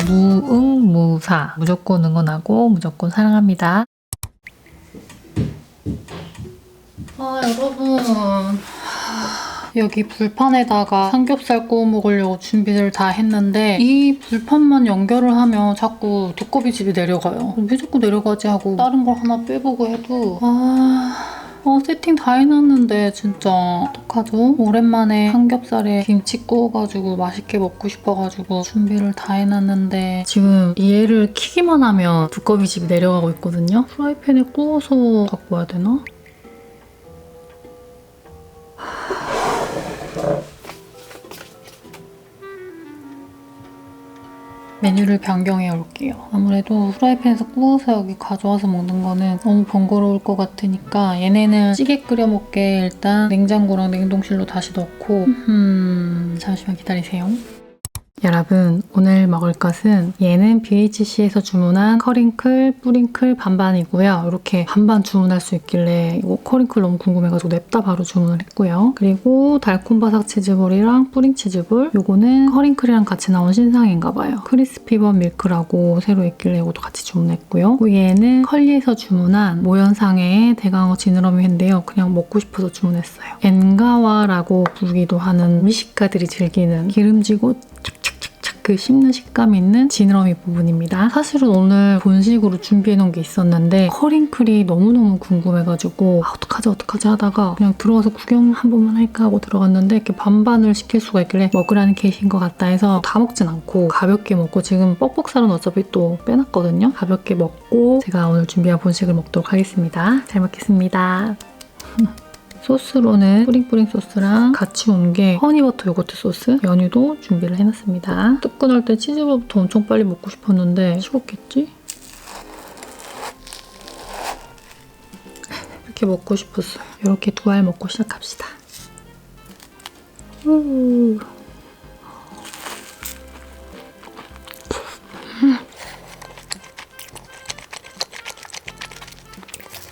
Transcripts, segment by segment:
무응무사. 무조건 응원하고 무조건 사랑합니다. 여러분. 여기 불판에다가 삼겹살 구워 먹으려고 준비를 다 했는데 이 불판만 연결을 하면 자꾸 두꺼비집이 내려가요. 왜 자꾸 내려가지 하고 다른 걸 하나 빼보고 해도 세팅 다 해놨는데 진짜 어떡하죠? 오랜만에 삼겹살에 김치 구워가지고 맛있게 먹고 싶어가지고 준비를 다 해놨는데 지금 얘를 키기만 하면 두꺼비집이 내려가고 있거든요? 프라이팬에 구워서 갖고 와야 되나? 메뉴를 변경해 올게요. 아무래도 프라이팬에서 구워서 여기 가져와서 먹는 거는 너무 번거로울 것 같으니까 얘네는 찌개 끓여 먹게 일단 냉장고랑 냉동실로 다시 넣고 잠시만 기다리세요. 여러분, 오늘 먹을 것은 얘는 BHC에서 주문한 커링클, 뿌링클 반반이고요. 이렇게 반반 주문할 수 있길래 이거 커링클 너무 궁금해가지고 냅다 바로 주문을 했고요. 그리고 달콤바삭 치즈볼이랑 뿌링 치즈볼, 요거는 커링클이랑 같이 나온 신상인가 봐요. 크리스피번 밀크라고 새로 있길래 이것도 같이 주문했고요. 그리고 얘는 컬리에서 주문한 모현상의 대강어 지느러미 회인데요. 그냥 먹고 싶어서 주문했어요. 엔가와라고 부르기도 하는 미식가들이 즐기는 기름지고 그 씹는 식감이 있는 지느러미 부분입니다. 사실은 오늘 본식으로 준비해놓은 게 있었는데 커링클이 너무너무 궁금해가지고 어떡하지 하다가 그냥 들어가서 구경 한 번만 할까 하고 들어갔는데 이렇게 반반을 시킬 수가 있길래 먹으라는 케이스인 것 같다 해서 다 먹진 않고 가볍게 먹고 지금 뻑뻑살은 어차피 또 빼놨거든요. 가볍게 먹고 제가 오늘 준비한 본식을 먹도록 하겠습니다. 잘 먹겠습니다. 소스로는 뿌링뿌링 소스랑 같이 온 게 허니버터 요거트 소스, 연유도 준비를 해놨습니다. 뜨끈할 때 치즈볼부터 엄청 빨리 먹고 싶었는데 식었겠지? 이렇게 먹고 싶었어요. 이렇게 두 알 먹고 시작합시다.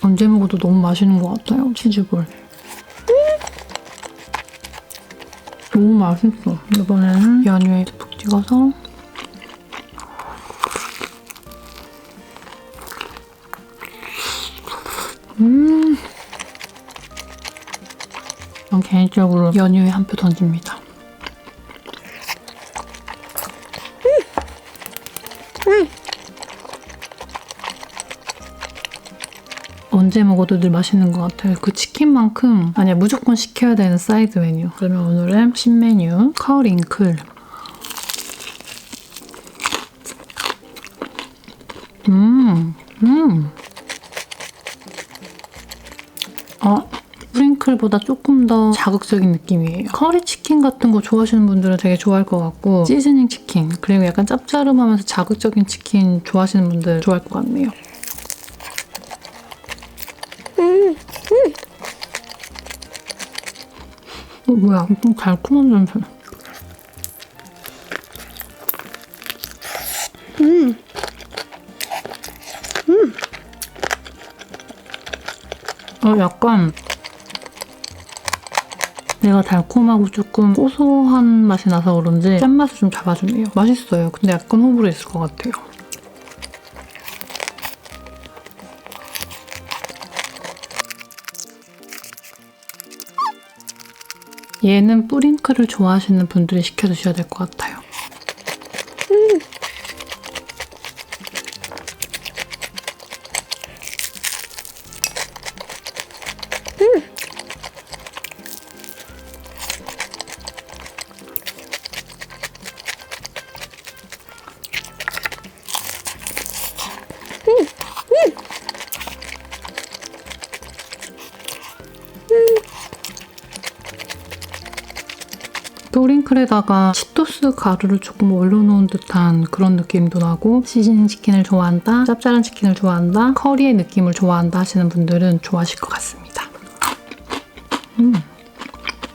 언제 먹어도 너무 맛있는 것 같아요, 치즈볼. 너무 맛있어. 이번에는 연유에 푹 찍어서 전 개인적으로 연유에 한 표 던집니다. 언제 먹어도 늘 맛있는 것 같아요. 그 치킨만큼 아니야, 무조건 시켜야 되는 사이드 메뉴. 그러면 오늘은 신메뉴 커링클. 프링클보다 조금 더 자극적인 느낌이에요. 커리 치킨 같은 거 좋아하시는 분들은 되게 좋아할 것 같고, 시즈닝 치킨, 그리고 약간 짭짜름하면서 자극적인 치킨 좋아하시는 분들 좋아할 것 같네요. 뭐야, 좀 달콤한 냄새. 약간 내가 달콤하고 조금 고소한 맛이 나서 그런지 짠맛을 좀 잡아주네요. 맛있어요. 근데 약간 호불호 있을 것 같아요. 얘는 뿌링클을 좋아하시는 분들이 시켜주셔야 될 것 같아요. 뿌링클에다가 치토스 가루를 조금 올려놓은 듯한 그런 느낌도 나고 시즈닝 치킨을 좋아한다, 짭짤한 치킨을 좋아한다, 커리의 느낌을 좋아한다 하시는 분들은 좋아하실 것 같습니다.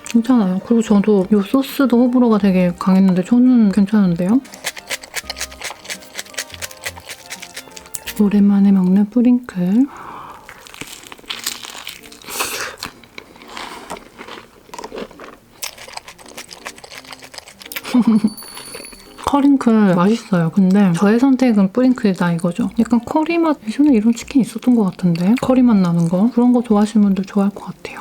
괜찮아요. 그리고 저도 이 소스도 호불호가 되게 강했는데 저는 괜찮은데요? 오랜만에 먹는 뿌링클. 커링클 맛있어요. 근데 저의 선택은 뿌링클이다 이거죠. 약간 커리 맛, 예전에 이런 치킨 있었던 것 같은데? 커리 맛 나는 거? 그런 거 좋아하시는 분들 좋아할 것 같아요.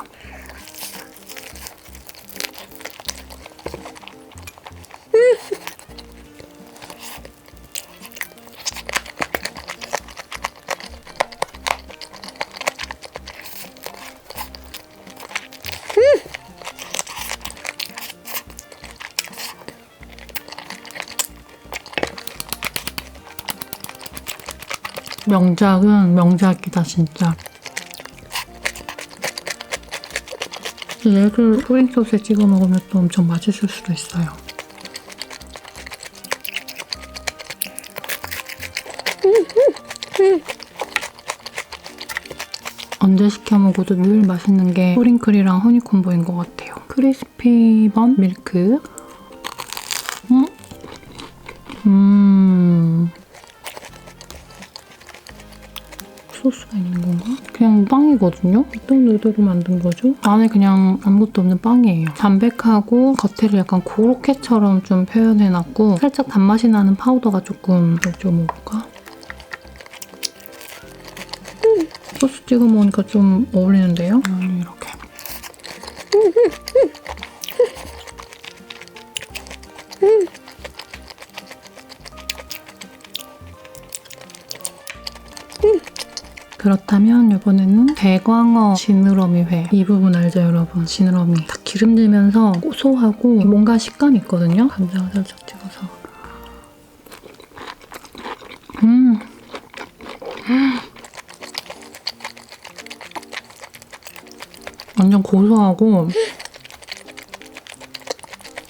명작은 명작이다 진짜. 얘를 뿌링 소스에 찍어 먹으면 또 엄청 맛있을 수도 있어요. 언제 시켜 먹어도 늘 맛있는 게 뿌링클이랑 허니콤보인 것 같아요. 크리스피 번 밀크. 소스가 있는 건가? 그냥 빵이거든요? 어떤 의도로 만든 거죠? 안에 그냥 아무것도 없는 빵이에요. 담백하고 겉에를 약간 고로케처럼 좀 표현해놨고 살짝 단맛이 나는 파우더가 조금 좀 먹어볼까? 소스 찍어 먹으니까 좀 어울리는데요? 이렇게. 그렇다면 이번에는 대광어 지느러미회. 이 부분 알죠 여러분? 지느러미. 딱 기름지면서 고소하고 뭔가 식감이 있거든요? 간장을 살짝 찍어서. 완전 고소하고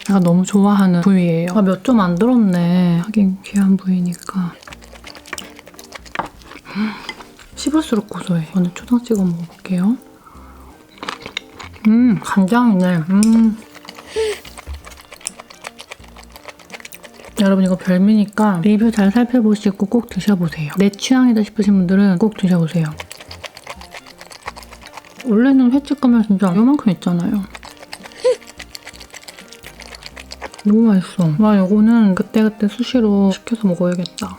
제가 너무 좋아하는 부위예요. 몇 점 안 들었네. 하긴 귀한 부위니까. 씹을수록 고소해. 저는 초장 찍어 먹어볼게요. 간장이네. 여러분 이거 별미니까 리뷰 잘 살펴보시고 꼭 드셔보세요. 내 취향이다 싶으신 분들은 꼭 드셔보세요. 원래는 횟집 가면 진짜 이만큼 있잖아요. 너무 맛있어. 와 이거는 그때그때 수시로 시켜서 먹어야겠다.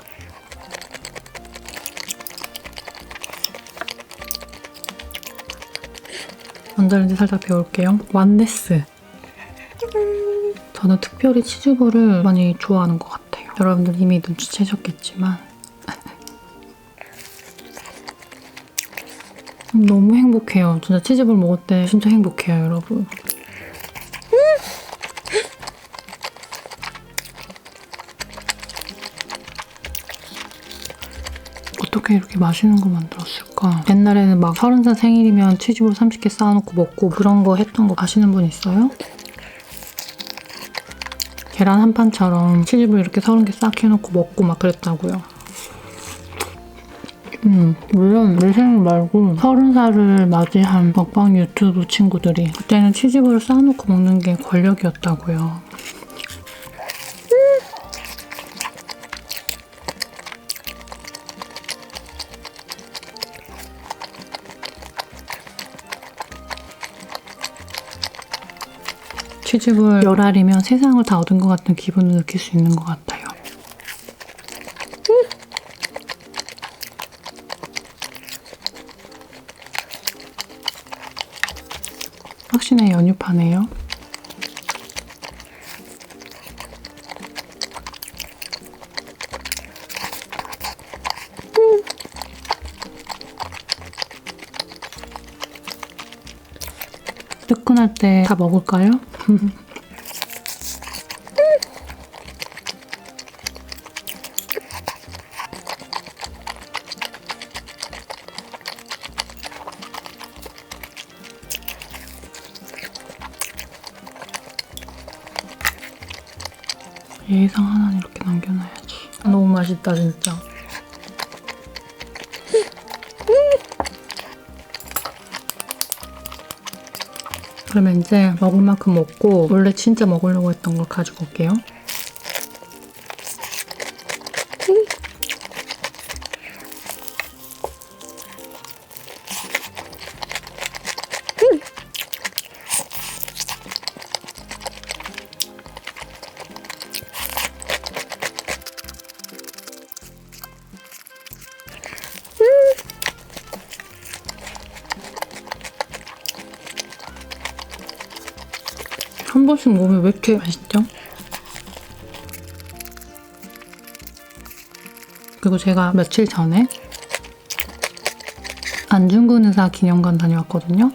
전자레인지 살짝 데울게요. 완네스. 저는 특별히 치즈볼을 많이 좋아하는 것 같아요. 여러분들 이미 눈치채셨겠지만 너무 행복해요. 진짜 치즈볼 먹을 때 진짜 행복해요, 여러분. 어떻게 이렇게 맛있는 거 만들었을까? 옛날에는 막 30살 생일이면 치즈볼 30개 쌓아놓고 먹고 그런 거 했던 거 아시는 분 있어요? 계란 한 판처럼 치즈볼 이렇게 30개 싹 해놓고 먹고 막 그랬다고요. 물론 내 생일 말고 30살을 맞이한 먹방 유튜브 친구들이 그때는 치즈볼을 쌓아놓고 먹는 게 권력이었다고요. 치즈볼 열알이면 세상을 다 얻은 것 같은 기분을 느낄 수 있는 것 같아요. 확신의 연유파네요. 뜨끈할 때 다 먹을까요? 예상 하나는 이렇게 남겨놔야지. 너무 맛있다 진짜. 그러면 이제 먹을 만큼 먹고 원래 진짜 먹으려고 했던 걸 가지고 올게요. 한 번씩 먹으면 왜 이렇게 맛있죠? 그리고 제가 며칠 전에 안중근 의사 기념관 다녀왔거든요.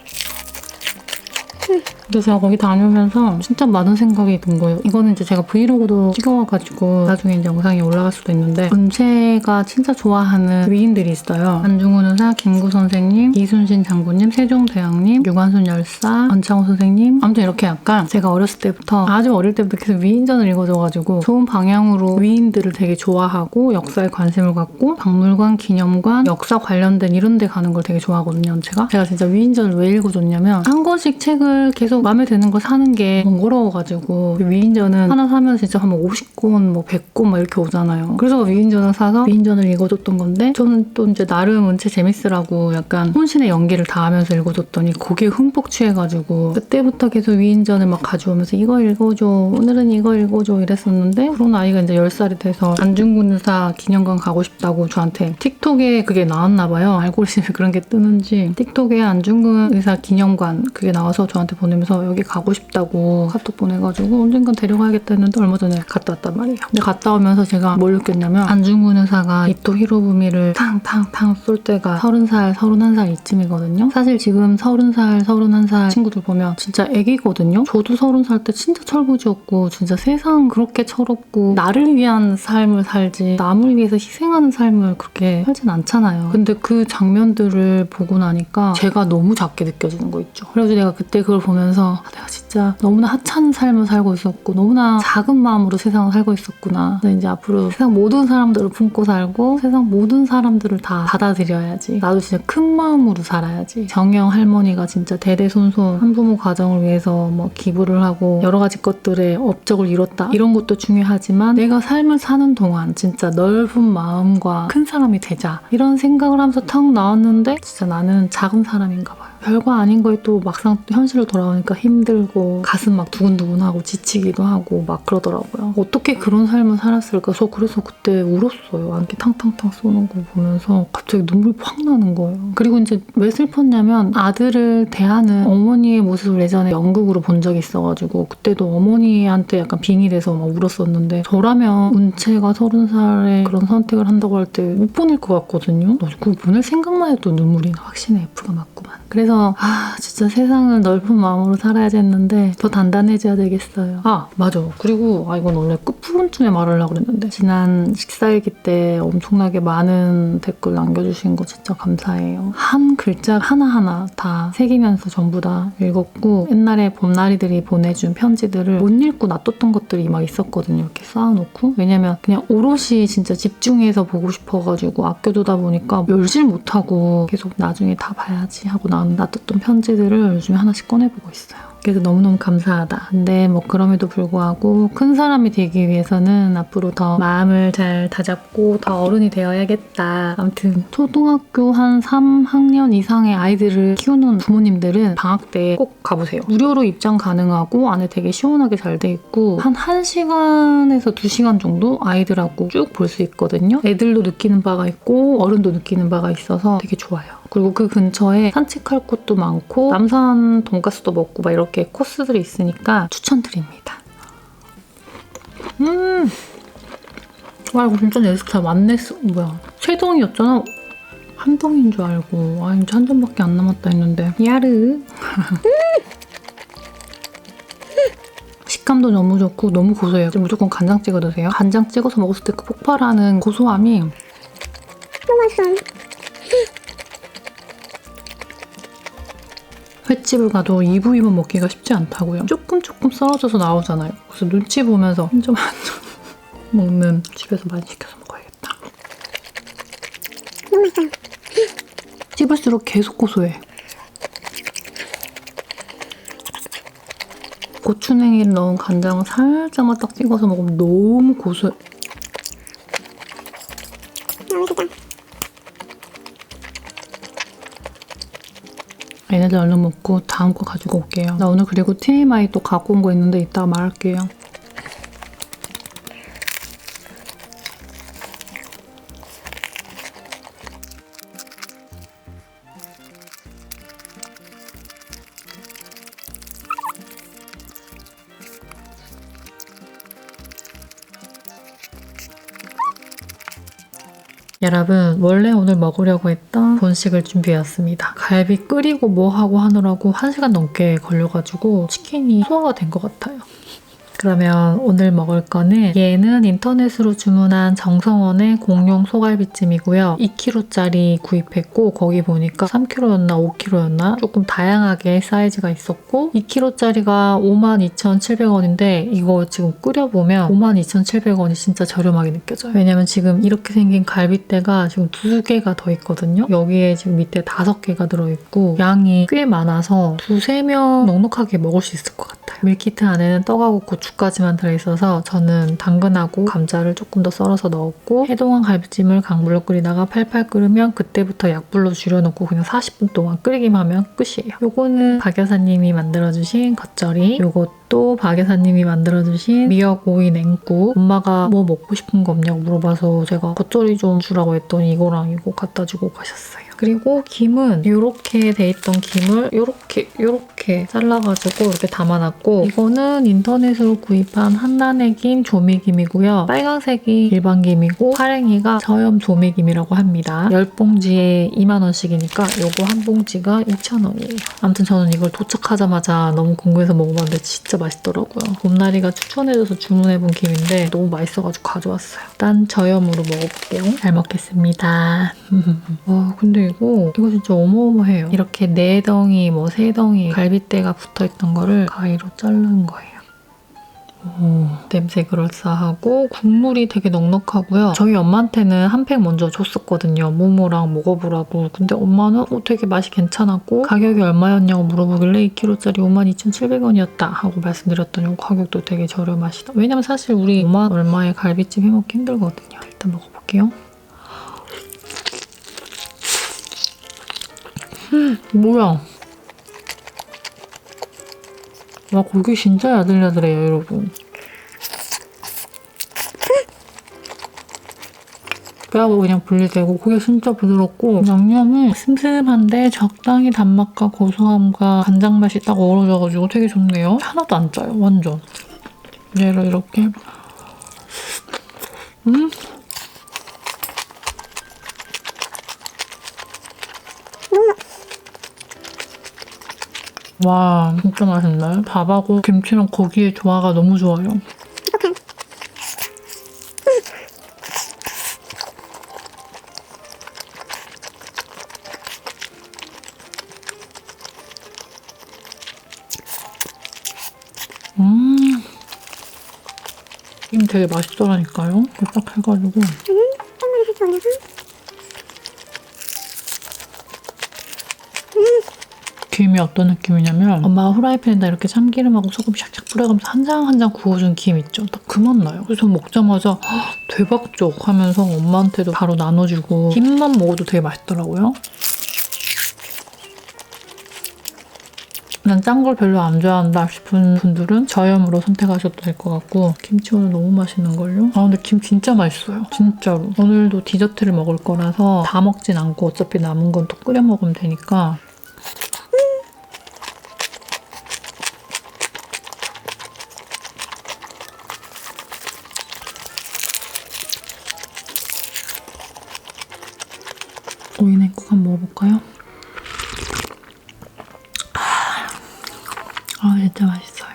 그래서 제가 거기 다녀오면서 진짜 많은 생각이 든 거예요. 이거는 이제 제가 브이로그도 찍어와가지고 나중에 이제 영상이 올라갈 수도 있는데, 은채가 진짜 좋아하는 위인들이 있어요. 안중근 의사, 김구 선생님, 이순신 장군님, 세종대왕님, 유관순 열사, 안창호 선생님. 아무튼 이렇게 약간 제가 어렸을 때부터, 아주 어릴 때부터 계속 위인전을 읽어줘가지고 좋은 방향으로 위인들을 되게 좋아하고 역사에 관심을 갖고 박물관, 기념관, 역사 관련된 이런 데 가는 걸 되게 좋아하거든요. 제가 진짜 위인전을 왜 읽어줬냐면, 한 권씩 책을 계속 마음에 드는 거 사는 게 번거로워가지고, 위인전은 하나 사면 진짜 한 50권, 뭐 100권 막 이렇게 오잖아요. 그래서 위인전을 사서 위인전을 읽어줬던 건데, 저는 또 이제 나름 은채 재밌으라고 약간 혼신의 연기를 다 하면서 읽어줬더니 거기에 흠뻑 취해가지고 그때부터 계속 위인전을 막 가져오면서 이거 읽어줘, 오늘은 이거 읽어줘 이랬었는데, 그런 아이가 이제 10살이 돼서 안중근 의사 기념관 가고 싶다고 저한테 틱톡에 그게 나왔나 봐요. 알고리즘에 그런 게 뜨는지 틱톡에 안중근 의사 기념관 그게 나와서 저한테 보내면서 여기 가고 싶다고 카톡 보내가지고 언젠간 데려가야겠다 했는데 얼마 전에 갔다 왔단 말이에요. 근데 갔다 오면서 제가 뭘 느꼈냐면, 안중근 의사가 이토 히로부미를 탕탕탕 쏠 때가 30살, 31살 이쯤이거든요. 사실 지금 30살, 31살 친구들 보면 진짜 애기거든요. 저도 30살 때 진짜 철부지였고 진짜 세상 그렇게 철없고 나를 위한 삶을 살지 남을 위해서 희생하는 삶을 그렇게 살진 않잖아요. 근데 그 장면들을 보고 나니까 제가 너무 작게 느껴지는 거 있죠. 그래서 내가 그때 그걸 보면서 내가 진짜 너무나 하찮은 삶을 살고 있었고 너무나 작은 마음으로 세상을 살고 있었구나. 근데 이제 앞으로 세상 모든 사람들을 품고 살고 세상 모든 사람들을 다 받아들여야지. 나도 진짜 큰 마음으로 살아야지. 정영 할머니가 진짜 대대손손 한부모 가정을 위해서 뭐 기부를 하고 여러 가지 것들의 업적을 이뤘다. 이런 것도 중요하지만 내가 삶을 사는 동안 진짜 넓은 마음과 큰 사람이 되자. 이런 생각을 하면서 탁 나왔는데 진짜 나는 작은 사람인가 봐요. 별거 아닌 거에 또 막상 현실로 돌아오니까 힘들고 가슴 막 두근두근하고 지치기도 하고 막 그러더라고요. 어떻게 그런 삶을 살았을까? 저 그래서 그때 울었어요. 안개 탕탕탕 쏘는 거 보면서 갑자기 눈물이 팍 나는 거예요. 그리고 이제 왜 슬펐냐면, 아들을 대하는 어머니의 모습을 예전에 연극으로 본 적이 있어가지고 그때도 어머니한테 약간 빙의 돼서 막 울었었는데, 저라면 은채가 30살에 그런 선택을 한다고 할 때 못 보낼 것 같거든요. 그거 보낼 생각만 해도 눈물이 나. 확신의 F가 맞구만. 그래서 진짜 세상을 넓은 마음으로 살아야지 했는데 더 단단해져야 되겠어요. 맞아. 그리고 이건 원래 끝부분쯤에 말하려고 그랬는데, 지난 식사일기 때 엄청나게 많은 댓글 남겨주신 거 진짜 감사해요. 한 글자 하나하나 다 새기면서 전부 다 읽었고, 옛날에 봄나리들이 보내준 편지들을 못 읽고 놔뒀던 것들이 막 있었거든요. 이렇게 쌓아놓고. 왜냐면 그냥 오롯이 진짜 집중해서 보고 싶어가지고 아껴두다 보니까 열질 못하고 계속 나중에 다 봐야지 하고 놔뒀던 편지들을 요즘에 하나씩 꺼내보고 있어요. 그래서 너무너무 감사하다. 근데 뭐 그럼에도 불구하고 큰 사람이 되기 위해서는 앞으로 더 마음을 잘 다잡고 더 어른이 되어야겠다. 아무튼 초등학교 한 3학년 이상의 아이들을 키우는 부모님들은 방학 때 꼭 가보세요. 무료로 입장 가능하고 안에 되게 시원하게 잘 돼 있고 한 1시간에서 2시간 정도 아이들하고 쭉 볼 수 있거든요. 애들도 느끼는 바가 있고 어른도 느끼는 바가 있어서 되게 좋아요. 그리고 그 근처에 산책할 곳도 많고 남산 돈가스도 먹고 막 이렇게 코스들이 있으니까 추천드립니다. 이거 진짜 내 스타일 맞네. 뭐야, 세 덩이였잖아. 한 덩이인 줄 알고 이제 한 잔밖에 안 남았다 했는데 야르. 식감도 너무 좋고 너무 고소해요. 무조건 간장 찍어 드세요. 간장 찍어서 먹었을 때 그 폭발하는 고소함이 너무 맛있어요. 횟집을 가도 2부이면 먹기가 쉽지 않다고요. 조금 썰어져서 나오잖아요. 그래서 눈치 보면서 한 점 한 점 먹는 집에서 많이 시켜서 먹어야겠다. 너무 맛있어요. 씹을수록 계속 고소해. 고추냉이를 넣은 간장을 살짝만 딱 찍어서 먹으면 너무 고소해. 맛있겠다. 얘네들 얼른 먹고 다음 거 가지고 올게요. 나 오늘 그리고 TMI 또 갖고 온 거 있는데 이따가 말할게요. 여러분, 원래 오늘 먹으려고 했던 본식을 준비해왔습니다. 갈비 끓이고 뭐 하고 하느라고 1시간 넘게 걸려가지고 치킨이 소화가 된 것 같아요. 그러면 오늘 먹을 거는 얘는 인터넷으로 주문한 정성원의 공룡 소갈비찜이고요. 2kg짜리 구입했고 거기 보니까 3kg였나 5kg였나 조금 다양하게 사이즈가 있었고 2kg짜리가 52,700원인데 이거 지금 끓여보면 52,700원이 진짜 저렴하게 느껴져요. 왜냐면 지금 이렇게 생긴 갈비대가 지금 2개가 더 있거든요. 여기에 지금 밑에 5개가 들어있고 양이 꽤 많아서 2-3명 넉넉하게 먹을 수 있을 것 같아요. 밀키트 안에는 떡하고 고추까지만 들어있어서 저는 당근하고 감자를 조금 더 썰어서 넣었고 해동한 갈비찜을 강불로 끓이다가 팔팔 끓으면 그때부터 약불로 줄여놓고 그냥 40분 동안 끓이기만 하면 끝이에요. 요거는 박 여사님이 만들어주신 겉절이, 요것도 박 여사님이 만들어주신 미역 오이 냉국. 엄마가 뭐 먹고 싶은 거 없냐고 물어봐서 제가 겉절이 좀 주라고 했더니 이거랑 이거 갖다 주고 가셨어요. 그리고 김은 이렇게 돼 있던 김을 이렇게 잘라가지고 이렇게 담아놨고 이거는 인터넷으로 구입한 한란의 김 조미김이고요. 빨간색이 일반 김이고 파랭이가 저염 조미김이라고 합니다. 10봉지에 2만원씩이니까 요거 한 봉지가 2,000원이에요. 아무튼 저는 이걸 도착하자마자 너무 궁금해서 먹어봤는데 진짜 맛있더라고요. 봄나리가 추천해줘서 주문해본 김인데 너무 맛있어가지고 가져왔어요. 일단 저염으로 먹어볼게요. 잘 먹겠습니다. 와 근데 이거 진짜 어마어마해요. 이렇게 4덩이, 3덩이 갈비대가 붙어있던 거를 가위로 자르는 거예요. 오, 냄새 그럴싸하고 국물이 되게 넉넉하고요. 저희 엄마한테는 한 팩 먼저 줬었거든요. 모모랑 먹어보라고. 근데 엄마는 되게 맛이 괜찮았고 가격이 얼마였냐고 물어보길래 2kg짜리 52,700원이었다 하고 말씀드렸더니 가격도 되게 저렴하시다. 왜냐면 사실 우리 5만 얼마에 갈비찜 해먹기 힘들거든요. 일단 먹어볼게요. 뭐야? 와 고기 진짜 야들야들해요 여러분. 뼈하고 그냥 분리되고 고기 진짜 부드럽고 양념은 슴슴한데 적당히 단맛과 고소함과 간장 맛이 딱 어우러져가지고 되게 좋네요. 하나도 안 짜요 완전. 얘를 이렇게 와 진짜 맛있나요? 밥하고 김치랑 고기의 조화가 너무 좋아요. 김 되게 맛있더라니까요. 딱 해가지고 짱만이 살짝 올려서 김이 어떤 느낌이냐면 엄마가 후라이팬에다 이렇게 참기름하고 소금 샥샥 뿌려가면서 한 장 한 장 구워준 김 있죠? 딱 그 맛 나요. 그래서 먹자마자 대박족 하면서 엄마한테도 바로 나눠주고 김만 먹어도 되게 맛있더라고요. 난 짠 걸 별로 안 좋아한다 싶은 분들은 저염으로 선택하셔도 될 것 같고 김치 오늘 너무 맛있는걸요? 아 근데 김 진짜 맛있어요. 진짜로. 오늘도 디저트를 먹을 거라서 다 먹진 않고 어차피 남은 건 또 끓여 먹으면 되니까 오이 냉국 한번 먹어볼까요? 아 진짜 맛있어요.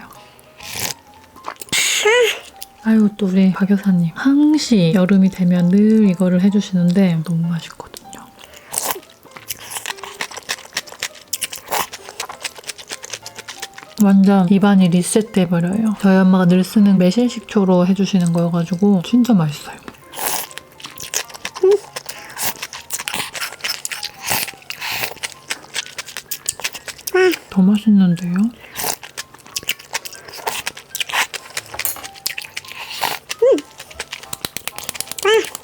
아유 또 우리 박 여사님 항시 여름이 되면 늘 이거를 해주시는데 너무 맛있거든요. 완전 입안이 리셋돼버려요. 저희 엄마가 늘 쓰는 매실식초로 해주시는 거여가지고 진짜 맛있어요. 더 맛있는데요?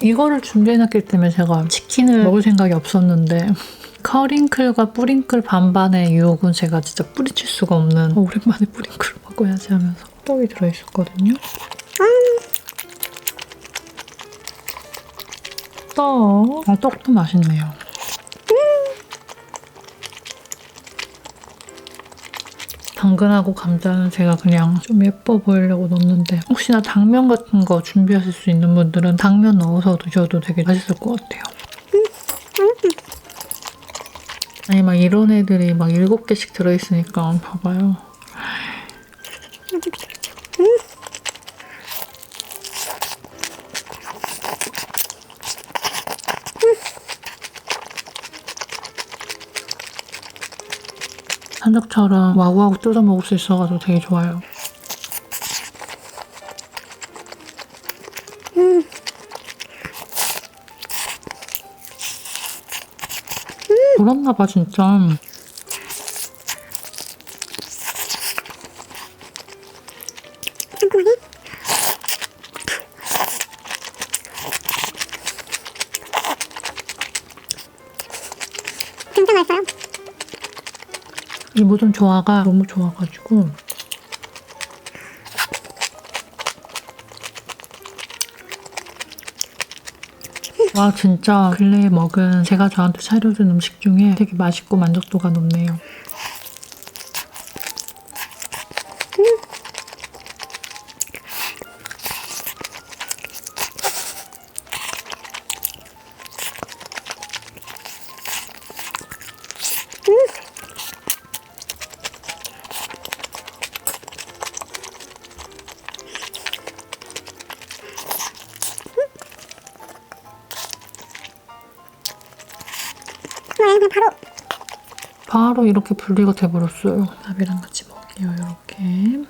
이거를 준비해놨기 때문에 제가 치킨을 먹을 생각이 없었는데 커링클과 뿌링클 반반의 유혹은 제가 진짜 뿌리칠 수가 없는 오랜만에 뿌링클을 먹어야지 하면서 떡이 들어있었거든요. 떡도 맛있네요. 당근하고 감자는 제가 그냥 좀 예뻐 보이려고 넣었는데 혹시나 당면 같은 거 준비하실 수 있는 분들은 당면 넣어서 드셔도 되게 맛있을 것 같아요. 아니 막 이런 애들이 막 7개씩 들어있으니까 봐봐요. 산적처럼 와구와구 뜯어 먹을 수 있어가지고 되게 좋아요. 돌았나봐 진짜. 진짜 맛있어요. 이 모든 조화가 너무 좋아가지고 와 진짜 근래에 먹은 제가 저한테 차려준 음식 중에 되게 맛있고 만족도가 높네요. 그냥 바로 이렇게 분리가 돼버렸어요. 밥이랑 같이 먹게요. 이렇게.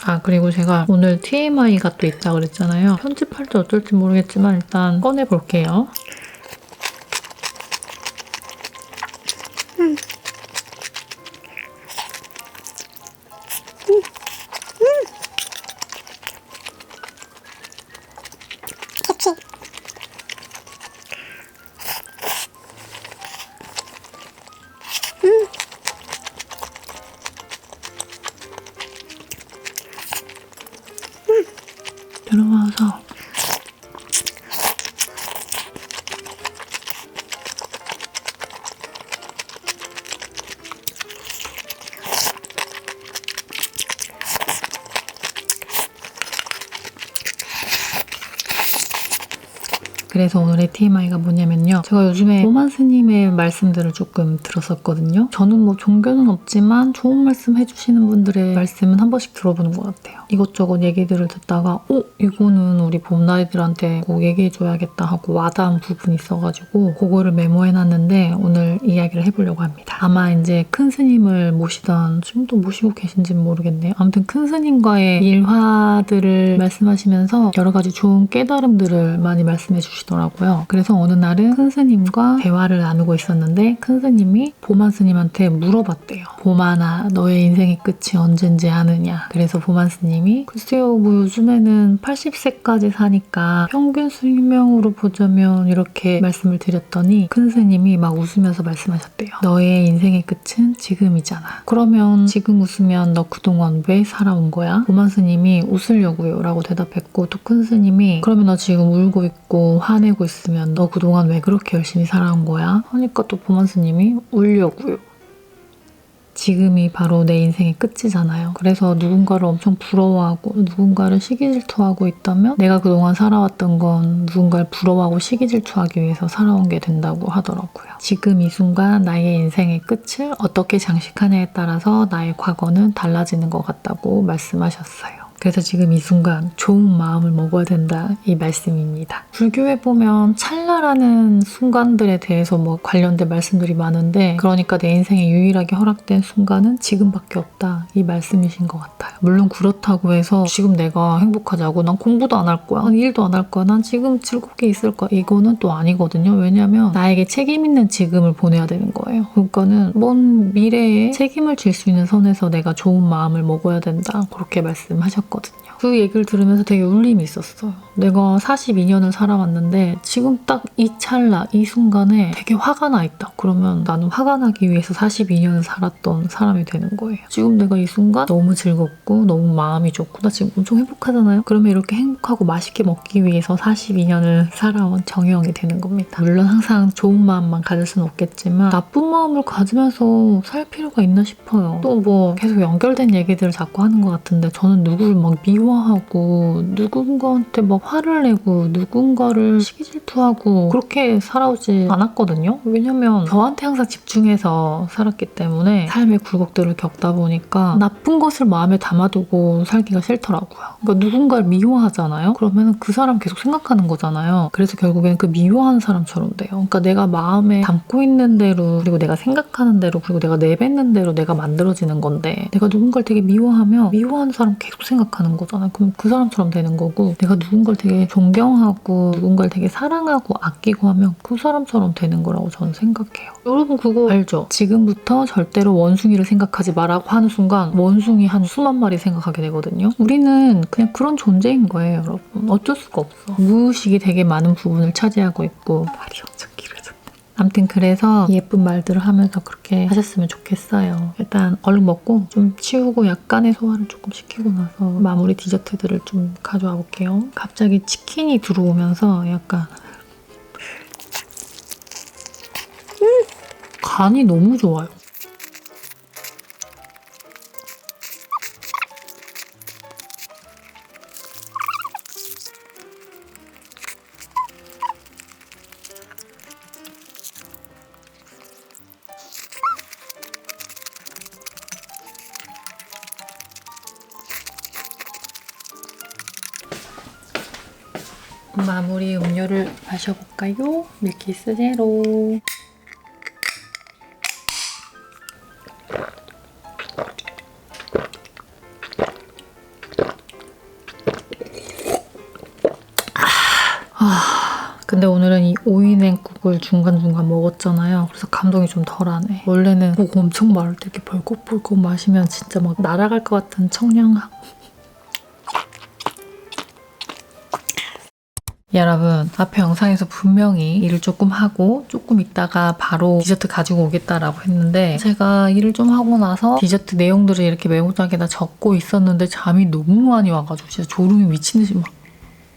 아 그리고 제가 오늘 TMI가 또 있다 그랬잖아요. 편집할 때 어떨지 모르겠지만 일단 꺼내볼게요. 좋지. 들어와서 그래서 오늘의 TMI가 뭐냐면요. 제가 요즘에 보만 스님의 말씀들을 조금 들었었거든요. 저는 뭐 종교는 없지만 좋은 말씀 해주시는 분들의 말씀은 한 번씩 들어보는 것 같아요. 이것저것 얘기들을 듣다가 이거는 우리 봄나이들한테 꼭 얘기해줘야겠다 하고 와닿은 부분이 있어가지고 그거를 메모해놨는데 오늘 이야기를 해보려고 합니다. 아마 이제 큰 스님을 모시던 지금도 모시고 계신지는 모르겠네요. 아무튼 큰 스님과의 일화들을 말씀하시면서 여러 가지 좋은 깨달음들을 많이 말씀해 주시더라고요. 그래서 어느 날은 큰 스님과 대화를 나누고 있었는데 큰 스님이 보만 스님한테 물어봤대요. 보만아, 너의 인생의 끝이 언젠지 아느냐? 그래서 보만 스님이 글쎄요, 뭐 요즘에는 80세까지 사니까 평균 수명으로 보자면 이렇게 말씀을 드렸더니 큰 스님이 막 웃으면서 말씀하셨대요. 너의 인생의 끝은 지금이잖아. 그러면 지금 웃으면 너 그동안 왜 살아온 거야? 보만 스님이 웃으려고요 라고 대답했고 또 큰 스님이 그러면 너 지금 울고 있고 화내고 있으면 너 그동안 왜 그렇게 열심히 살아온 거야? 하니까 또 보만 스님이 울려고요. 지금이 바로 내 인생의 끝이잖아요. 그래서 누군가를 엄청 부러워하고 누군가를 시기질투하고 있다면 내가 그동안 살아왔던 건 누군가를 부러워하고 시기질투하기 위해서 살아온 게 된다고 하더라고요. 지금 이 순간 나의 인생의 끝을 어떻게 장식하냐에 따라서 나의 과거는 달라지는 것 같다고 말씀하셨어요. 그래서 지금 이 순간 좋은 마음을 먹어야 된다 이 말씀입니다. 불교에 보면 찰나라는 순간들에 대해서 뭐 관련된 말씀들이 많은데 그러니까 내 인생에 유일하게 허락된 순간은 지금밖에 없다 이 말씀이신 것 같아요. 물론 그렇다고 해서 지금 내가 행복하자고 난 공부도 안 할 거야, 난 일도 안 할 거야, 난 지금 즐겁게 있을 거야 이거는 또 아니거든요. 왜냐면 나에게 책임 있는 지금을 보내야 되는 거예요. 그러니까는 먼 미래에 책임을 질 수 있는 선에서 내가 좋은 마음을 먹어야 된다 그렇게 말씀하셨거든요. 그 얘기를 들으면서 되게 울림이 있었어요. 내가 42년을 살아왔는데 지금 딱 이 찰나, 이 순간에 되게 화가 나 있다. 그러면 나는 화가 나기 위해서 42년을 살았던 사람이 되는 거예요. 지금 내가 이 순간 너무 즐겁고 너무 마음이 좋고 나 지금 엄청 행복하잖아요. 그러면 이렇게 행복하고 맛있게 먹기 위해서 42년을 살아온 정혜영이 되는 겁니다. 물론 항상 좋은 마음만 가질 수는 없겠지만 나쁜 마음을 가지면서 살 필요가 있나 싶어요. 또 뭐 계속 연결된 얘기들을 자꾸 하는 것 같은데 저는 누구를 막 미워하고 누군가한테 막 화를 내고 누군가를 시기질투하고 그렇게 살아오지 않았거든요. 왜냐면 저한테 항상 집중해서 살았기 때문에 삶의 굴곡들을 겪다 보니까 나쁜 것을 마음에 담아두고 살기가 싫더라고요. 그러니까 누군가를 미워하잖아요. 그러면 그 사람 계속 생각하는 거잖아요. 그래서 결국엔 그 미워하는 사람처럼 돼요. 그러니까 내가 마음에 담고 있는 대로 그리고 내가 생각하는 대로 그리고 내가 내뱉는 대로 내가 만들어지는 건데 내가 누군가를 되게 미워하면 미워하는 사람 계속 생각하는 거잖아요. 그럼 그 사람처럼 되는 거고 내가 누군가를 되게 존경하고 누군가를 되게 사랑하고 아끼고 하면 그 사람처럼 되는 거라고 저는 생각해요. 여러분 그거 알죠? 지금부터 절대로 원숭이를 생각하지 마라고 하는 순간 원숭이 한 수만 마리 생각하게 되거든요. 우리는 그냥 그런 존재인 거예요, 여러분. 어쩔 수가 없어. 무의식이 되게 많은 부분을 차지하고 있고 말이 엄청 길어져. 아무튼 그래서 예쁜 말들을 하면서 그렇게 하셨으면 좋겠어요. 일단 얼른 먹고 좀 치우고 약간의 소화를 조금 시키고 나서 마무리 디저트들을 좀 가져와 볼게요. 갑자기 치킨이 들어오면서 약간 간이 너무 좋아요. 마무리 음료를 마셔볼까요? 밀키스 제로. 근데 오늘은 이 오이냉국을 중간중간 먹었잖아요. 그래서 감동이 좀 덜하네. 원래는 목 엄청 마를 때 이렇게 벌컥벌컥 마시면 진짜 막 날아갈 것 같은 청량함. 여러분 앞에 영상에서 분명히 일을 조금 하고 조금 있다가 바로 디저트 가지고 오겠다라고 했는데 제가 일을 좀 하고 나서 디저트 내용들을 이렇게 메모장에다 적고 있었는데 잠이 너무 많이 와가지고 진짜 졸음이 미친 듯이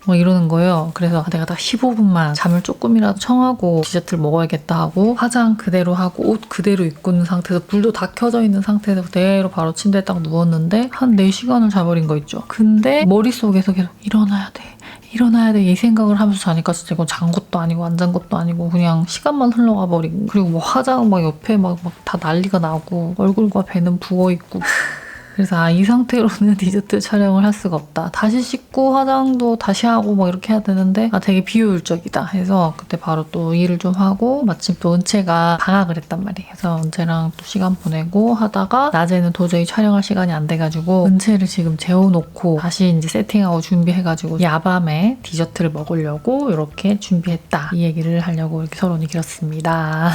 막 이러는 거예요. 그래서 내가 딱 15분만 잠을 조금이라도 청하고 디저트를 먹어야겠다 하고 화장 그대로 하고 옷 그대로 입고 있는 상태에서 불도 다 켜져 있는 상태에서 그대로 바로 침대에 딱 누웠는데 한 4시간을 자버린 거 있죠. 근데 머릿속에서 계속 일어나야 돼 이 생각을 하면서 자니까 진짜 이거 잔 것도 아니고 안 잔 것도 아니고 그냥 시간만 흘러가 버리고 그리고 뭐 화장 막 옆에 막 다 난리가 나고 얼굴과 배는 부어있고 그래서 이 상태로는 디저트 촬영을 할 수가 없다. 다시 씻고 화장도 다시 하고 막 이렇게 해야 되는데 되게 비효율적이다 해서 그때 바로 또 일을 좀 하고 마침 또 은채가 방학을 했단 말이에요. 그래서 은채랑 또 시간 보내고 하다가 낮에는 도저히 촬영할 시간이 안 돼가지고 은채를 지금 재워놓고 다시 이제 세팅하고 준비해가지고 야밤에 디저트를 먹으려고 이렇게 준비했다. 이 얘기를 하려고 이렇게 서론이 길었습니다.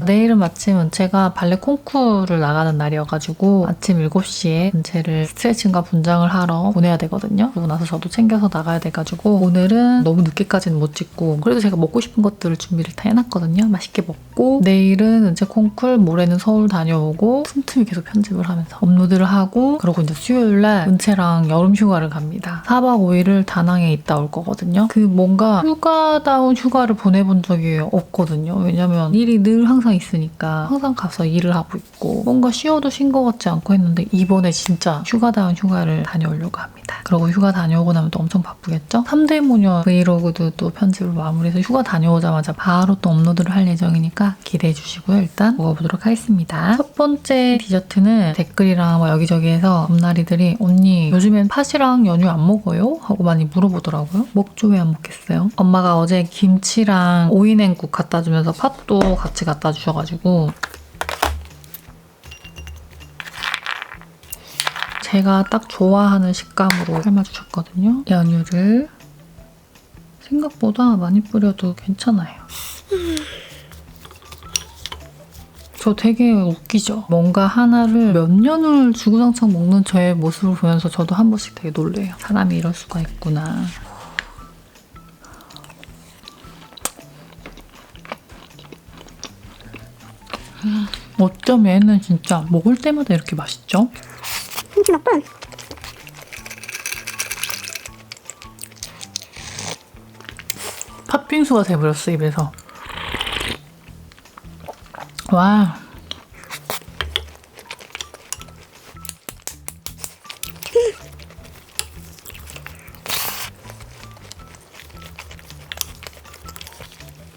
내일은 마침 은채가 발레 콩쿠르를 나가는 날이어가지고 아침 7시에 은채를 스트레칭과 분장을 하러 보내야 되거든요. 그러고 나서 저도 챙겨서 나가야 돼가지고 오늘은 너무 늦게까지는 못 찍고 그래도 제가 먹고 싶은 것들을 준비를 다 해놨거든요. 맛있게 먹고 내일은 은채 콩쿨, 모레는 서울 다녀오고 틈틈이 계속 편집을 하면서 업로드를 하고 그러고 이제 수요일날 은채랑 여름 휴가를 갑니다. 4박 5일을 다낭에 있다 올 거거든요. 그 뭔가 휴가다운 휴가를 보내본 적이 없거든요. 왜냐면 일이 늘 항상 있으니까 항상 가서 일을 하고 있고 뭔가 쉬어도 쉰 것 같지 않고 했는데 이번에 진짜 휴가다운 휴가를 다녀오려고 합니다. 그리고 휴가 다녀오고 나면 또 엄청 바쁘겠죠? 3대 모녀 브이로그도 또 편집을 마무리해서 휴가 다녀오자마자 바로 또 업로드를 할 예정이니까 기대해 주시고요. 일단 먹어보도록 하겠습니다. 첫 번째 디저트는 댓글이랑 뭐 여기저기에서 엄나리들이 언니 요즘엔 팥이랑 연유 안 먹어요? 하고 많이 물어보더라고요. 먹죠, 왜 안 먹겠어요? 엄마가 어제 김치랑 오이냉국 갖다 주면서 팥도 같이 갖다 주셔가지고 제가 딱 좋아하는 식감으로 삶아주셨거든요. 연유를 생각보다 많이 뿌려도 괜찮아요. 저 되게 웃기죠? 뭔가 하나를 몇 년을 주구장창 먹는 저의 모습을 보면서 저도 한 번씩 되게 놀래요. 사람이 이럴 수가 있구나. 어쩜 얘는 진짜 먹을 때마다 이렇게 맛있죠? 김치 먹고 팥빙수가 돼버렸어, 입에서. 와.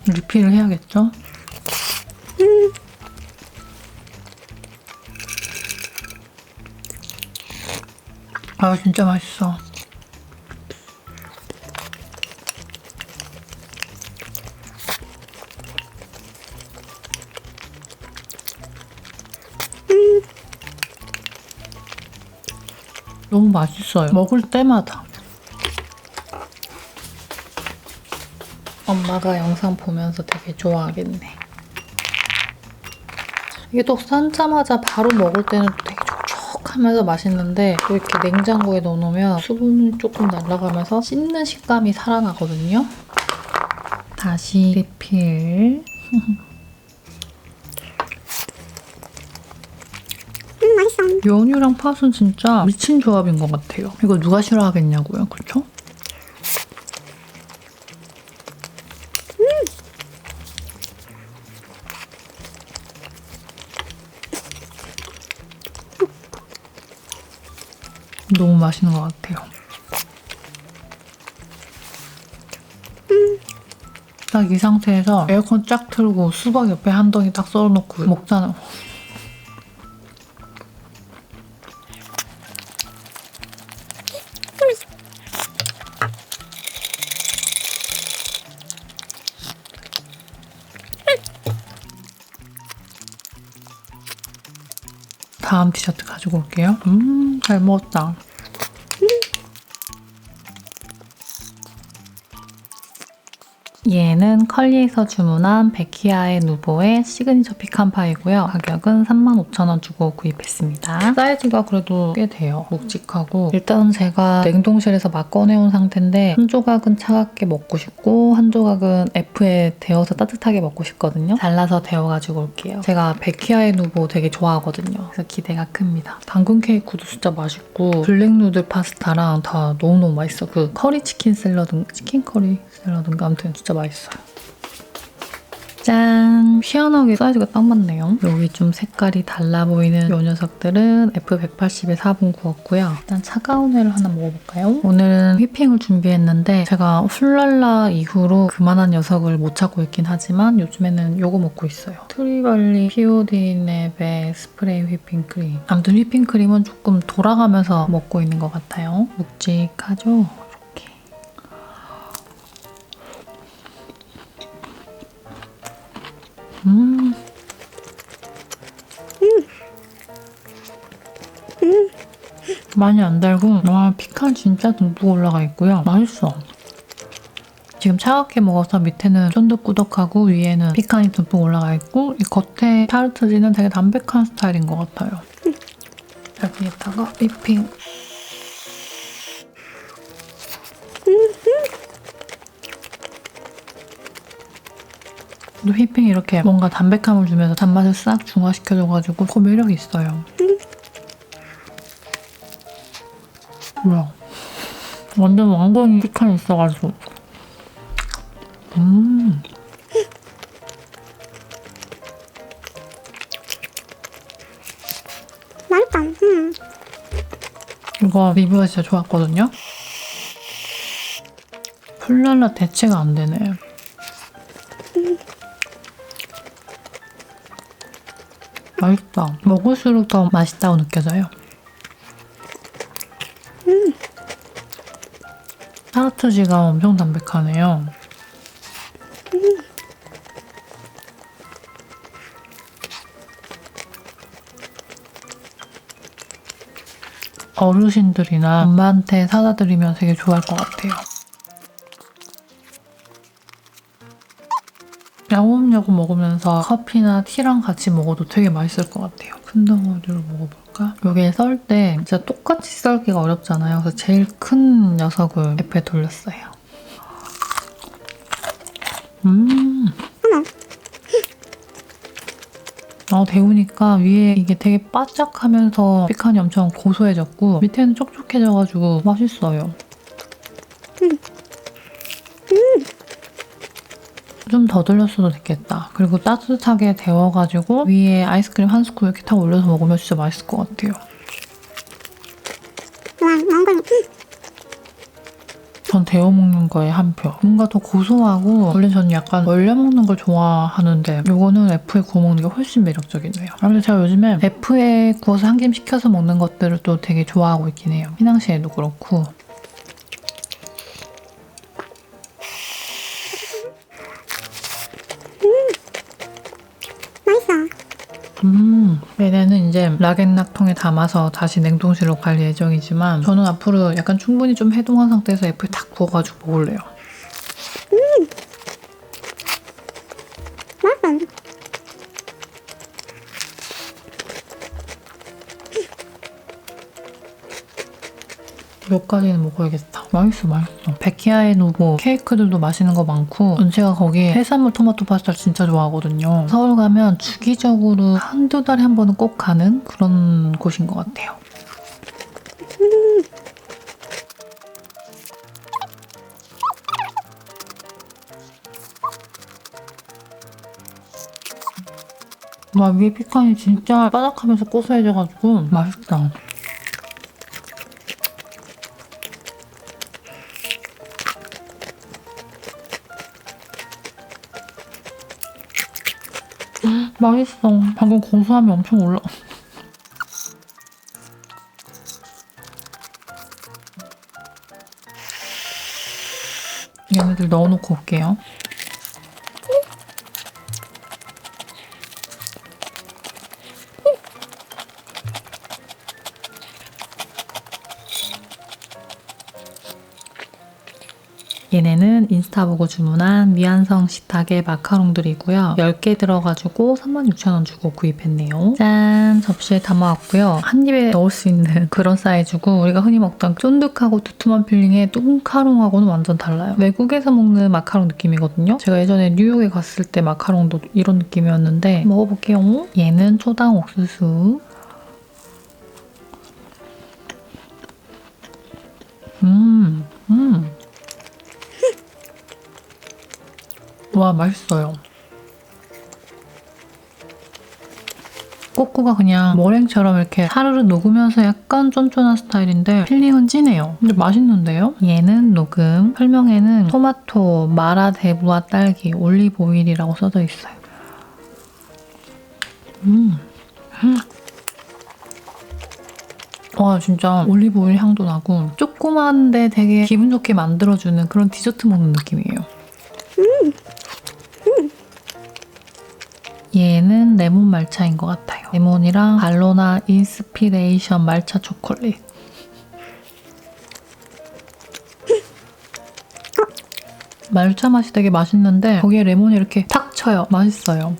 리필을 해야겠죠? 아, 진짜 맛있어. 너무 맛있어요. 먹을 때마다. 엄마가 영상 보면서 되게 좋아하겠네. 이게 또 삶자마자 바로 먹을 때는 되게 촉촉하면서 맛있는데 또 이렇게 냉장고에 넣어놓으면 수분이 조금 날아가면서 씹는 식감이 살아나거든요. 다시 리필. 맛있어. 연유랑 팥은 진짜 미친 조합인 것 같아요. 이거 누가 싫어하겠냐고요, 그쵸? 너무 맛있는 것 같아요. 딱 이 상태에서 에어컨 쫙 틀고 수박 옆에 한 덩이 딱 썰어놓고 먹잖아. 다음 디저트 가지고 올게요. 잘 먹었다. 얘는 컬리에서 주문한 베키아의 누보의 시그니처 피칸파이고요. 가격은 35,000원 주고 구입했습니다. 사이즈가 그래도 꽤 돼요. 묵직하고 일단 제가 냉동실에서 막 꺼내온 상태인데 한 조각은 차갑게 먹고 싶고 한 조각은 F에 데워서 따뜻하게 먹고 싶거든요. 잘라서 데워가지고 올게요. 제가 베키아의 누보 되게 좋아하거든요. 그래서 기대가 큽니다. 당근 케이크도 진짜 맛있고 블랙 누들 파스타랑 다 너무너무 맛있어. 그 커리 치킨 샐러드, 치킨 커리 샐러드인가 아무튼 진짜 맛있어요. 짠! 희한하게 사이즈가 딱 맞네요. 여기 좀 색깔이 달라 보이는 이 녀석들은 F180에 4분 구웠고요. 일단 차가운 회를 하나 먹어볼까요? 오늘은 휘핑을 준비했는데 제가 훌랄라 이후로 그만한 녀석을 못 찾고 있긴 하지만 요즘에는 이거 먹고 있어요. 트리발리 피오디넵의 스프레이 휘핑크림. 아무튼 휘핑크림은 조금 돌아가면서 먹고 있는 것 같아요. 묵직하죠? 많이 안 달고 와 피칸 진짜 듬뿍 올라가 있고요. 맛있어. 지금 차갑게 먹어서 밑에는 쫀득꾸덕하고 위에는 피칸이 듬뿍 올라가 있고 이 겉에 타르트지는 되게 담백한 스타일인 것 같아요. 여기에다가 휘핑. 또 휘핑이 이렇게 뭔가 담백함을 주면서 단맛을 싹 중화시켜줘가지고 그 매력이 있어요. 뭐야. 완전 왕건이 피칸이 있어가지고. 맛있다. 이거 리뷰가 진짜 좋았거든요. 풀랄라 대체가 안 되네. 맛있다. 먹을수록 더 맛있다고 느껴져요. 타르트지가 엄청 담백하네요. 어르신들이나 엄마한테 사다 드리면 되게 좋아할 것 같아요. 야금야금 먹으면서 커피나 티랑 같이 먹어도 되게 맛있을 것 같아요. 큰 덩어리로 먹어볼까? 이게 썰 때 진짜 똑같이 썰기가 어렵잖아요. 그래서 제일 큰 녀석을 옆에 돌렸어요. 데우니까 위에 이게 되게 바짝하면서 피칸이 엄청 고소해졌고 밑에는 촉촉해져가지고 맛있어요. 좀 더 돌렸어도 됐겠다. 그리고 따뜻하게 데워가지고 위에 아이스크림 한 스쿨 이렇게 탁 올려서 먹으면 진짜 맛있을 것 같아요. 와, 나온 걸. 전 데워 먹는 거에 한 표. 뭔가 더 고소하고 원래 저는 약간 얼려 먹는 걸 좋아하는데 이거는 F에 구워 먹는 게 훨씬 매력적이네요. 그래서 제가 요즘에 F에 구워서 한 김 식혀서 먹는 것들을 또 되게 좋아하고 있긴 해요. 휘낭시에도 그렇고. 맛있어. 얘네는 이제 락앤락통에 담아서 다시 냉동실로 갈 예정이지만 저는 앞으로 약간 충분히 좀 해동한 상태에서 F에 딱 구워가지고 먹을래요. 맛있어. 여기까지는 먹어야겠다. 맛있어. 베키아에도 뭐 케이크들도 맛있는 거 많고 제가 거기 해산물 토마토 파스타를 진짜 좋아하거든요. 서울 가면 주기적으로 한두 달에 한 번은 꼭 가는 그런 곳인 것 같아요. 와, 위에 피칸이 진짜 바삭하면서 고소해져가지고 맛있다. 맛있어. 방금 고소함이 엄청 올라. 얘네들 넣어놓고 올게요. 얘네는 인스타 보고 주문한 미안성 식탁의 마카롱들이고요. 10개 들어가지고 36,000원 주고 구입했네요. 짠! 접시에 담아왔고요. 한 입에 넣을 수 있는 그런 사이즈고 우리가 흔히 먹던 쫀득하고 두툼한 필링의 뚱카롱하고는 완전 달라요. 외국에서 먹는 마카롱 느낌이거든요. 제가 예전에 뉴욕에 갔을 때 마카롱도 이런 느낌이었는데 먹어볼게요. 얘는 초당 옥수수. 와, 맛있어요. 꼬꼬가 그냥 머랭처럼 이렇게 사르르 녹으면서 약간 쫀쫀한 스타일인데 필링은 진해요. 근데 맛있는데요? 얘는 녹음. 설명에는 토마토, 마라 대부와 딸기, 올리브 오일이라고 써져 있어요. 와, 진짜 올리브 오일 향도 나고 조그만데 되게 기분 좋게 만들어주는 그런 디저트 먹는 느낌이에요. 얘는 레몬 말차인 것 같아요. 레몬이랑 발로나 인스피레이션 말차 초콜릿. 말차 맛이 되게 맛있는데 거기에 레몬이 이렇게 탁 쳐요. 맛있어요.